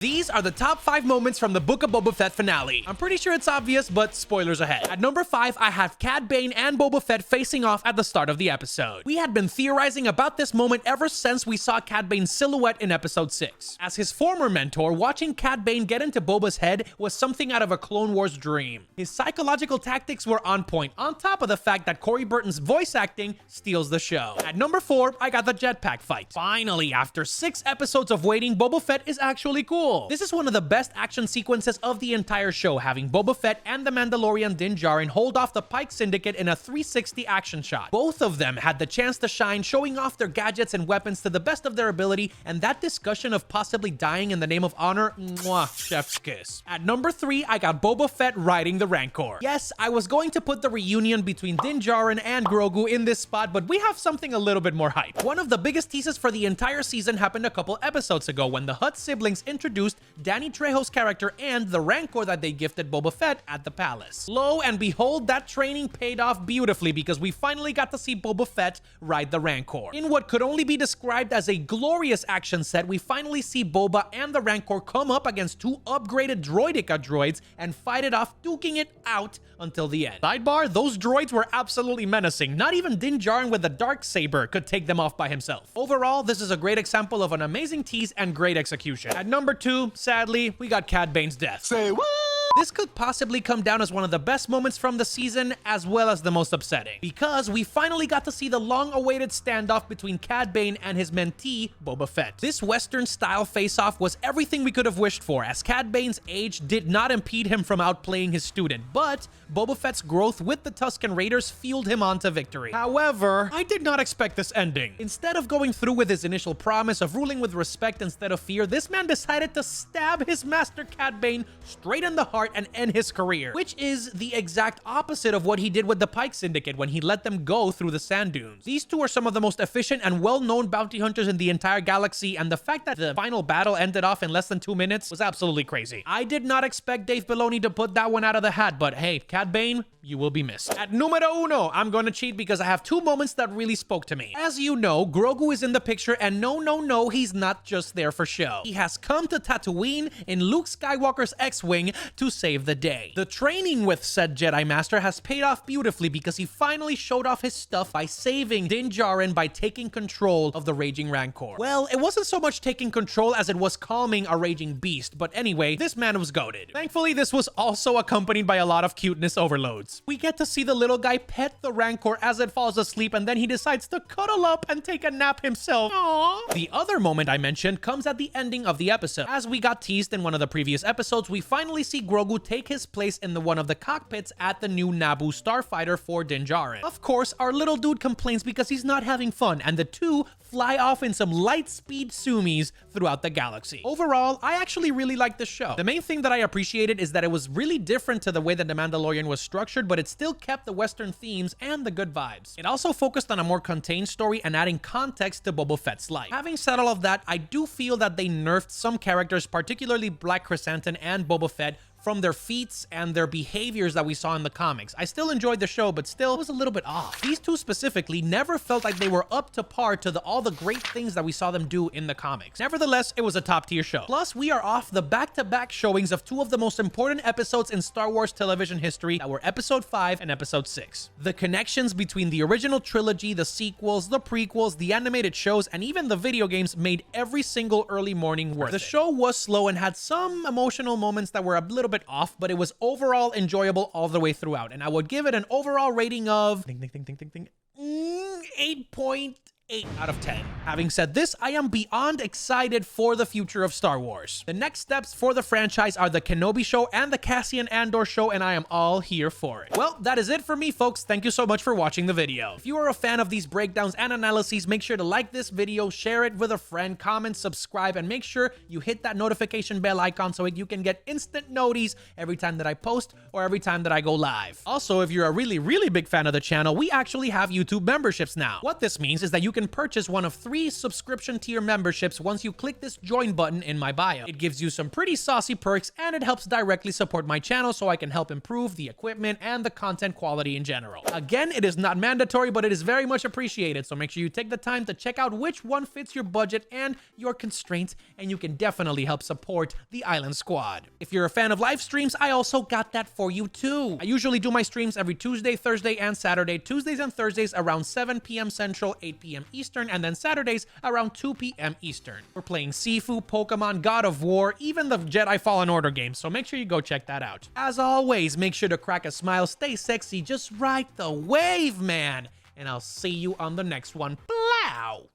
These are the top 5 moments from the Book of Boba Fett finale. I'm pretty sure it's obvious, but spoilers ahead. At number 5, I have Cad Bane and Boba Fett facing off at the start of the episode. We had been theorizing about this moment ever since we saw Cad Bane's silhouette in episode 6. As his former mentor, watching Cad Bane get into Boba's head was something out of a Clone Wars dream. His psychological tactics were on point, on top of the fact that Corey Burton's voice acting steals the show. At number 4, I got the jetpack fight. Finally, after 6 episodes of waiting, Boba Fett is actually cool. This is one of the best action sequences of the entire show, having Boba Fett and the Mandalorian Din Djarin hold off the Pike Syndicate in a 360 action shot. Both of them had the chance to shine, showing off their gadgets and weapons to the best of their ability, and that discussion of possibly dying in the name of honor, mwah, chef's kiss. At number 3, I got Boba Fett riding the Rancor. Yes, I was going to put the reunion between Din Djarin and Grogu in this spot, but we have something a little bit more hype. One of the biggest teases for the entire season happened a couple episodes ago when the Hutt siblings introduced Danny Trejo's character and the Rancor that they gifted Boba Fett at the palace. Lo and behold, that training paid off beautifully because we finally got to see Boba Fett ride the Rancor. In what could only be described as a glorious action set, we finally see Boba and the Rancor come up against 2 upgraded Droideka droids and fight it off, duking it out until the end. Sidebar, those droids were absolutely menacing. Not even Din Djarin with the Darksaber could take them off by himself. Overall, this is a great example of an amazing tease and great execution. At number 2, sadly, we got Cad Bane's death. Say what? This could possibly come down as one of the best moments from the season, as well as the most upsetting, because we finally got to see the long-awaited standoff between Cad Bane and his mentee, Boba Fett. This Western-style face-off was everything we could have wished for, as Cad Bane's age did not impede him from outplaying his student, but Boba Fett's growth with the Tusken Raiders fueled him on to victory. However, I did not expect this ending. Instead of going through with his initial promise of ruling with respect instead of fear, this man decided to stab his master Cad Bane straight in the heart and end his career, which is the exact opposite of what he did with the Pike Syndicate when he let them go through the sand dunes. These two are some of the most efficient and well-known bounty hunters in the entire galaxy, and the fact that the final battle ended off in less than 2 minutes was absolutely crazy. I did not expect Dave Filoni to put that one out of the hat, but hey, Cad Bane, you will be missed. At numero 1, I'm going to cheat because I have 2 moments that really spoke to me. As you know, Grogu is in the picture, and no, he's not just there for show. He has come to Tatooine in Luke Skywalker's X-Wing to save the day. The training with said Jedi Master has paid off beautifully because he finally showed off his stuff by saving Din Djarin by taking control of the raging Rancor. Well, it wasn't so much taking control as it was calming a raging beast, but anyway, this man was goated. Thankfully, this was also accompanied by a lot of cuteness overloads. We get to see the little guy pet the Rancor as it falls asleep, and then he decides to cuddle up and take a nap himself. Aww. The other moment I mentioned comes at the ending of the episode. As we got teased in one of the previous episodes, we finally see Grogu take his place in one of the cockpits at the new Naboo starfighter for Din Djarin. Of course, our little dude complains because he's not having fun, and the two fly off in some light-speed sumis throughout the galaxy. Overall, I actually really liked this show. The main thing that I appreciated is that it was really different to the way that The Mandalorian was structured, but it still kept the Western themes and the good vibes. It also focused on a more contained story and adding context to Boba Fett's life. Having said all of that, I do feel that they nerfed some characters, particularly Black Chrysanthemum and Boba Fett, from their feats and their behaviors that we saw in the comics. I still enjoyed the show, but still, it was a little bit off. These two specifically never felt like they were up to par to all the great things that we saw them do in the comics. Nevertheless, it was a top-tier show. Plus, we are off the back-to-back showings of 2 of the most important episodes in Star Wars television history that were Episode 5 and Episode 6. The connections between the original trilogy, the sequels, the prequels, the animated shows, and even the video games made every single early morning worth it. The show was slow and had some emotional moments that were a little bit off, but it was overall enjoyable all the way throughout, and I would give it an overall rating of 8.8 out of 10. Having said this, I am beyond excited for the future of Star Wars. The next steps for the franchise are the Kenobi show and the Cassian Andor show, and I am all here for it. Well, that is it for me, folks. Thank you so much for watching the video. If you are a fan of these breakdowns and analyses, make sure to like this video, share it with a friend, comment, subscribe, and make sure you hit that notification bell icon so you can get instant noties every time that I post or every time that I go live. Also, if you're a really big fan of the channel, we actually have YouTube memberships now. What this means is that you can can purchase one of 3 subscription tier memberships once you click this join button in my bio. It gives you some pretty saucy perks, and it helps directly support my channel so I can help improve the equipment and the content quality in general. Again, it is not mandatory, but it is very much appreciated, so make sure you take the time to check out which one fits your budget and your constraints, and you can definitely help support the Island Squad. If you're a fan of live streams, I also got that for you too. I usually do my streams every Tuesday, Thursday, and Saturday. Tuesdays and Thursdays around 7 p.m. Central, 8 p.m. Eastern, and then Saturdays around 2 p.m. Eastern. We're playing Sifu, Pokemon, God of War, even the Jedi Fallen Order games, so make sure you go check that out. As always, make sure to crack a smile, stay sexy, just ride the wave, man, and I'll see you on the next one. Plow!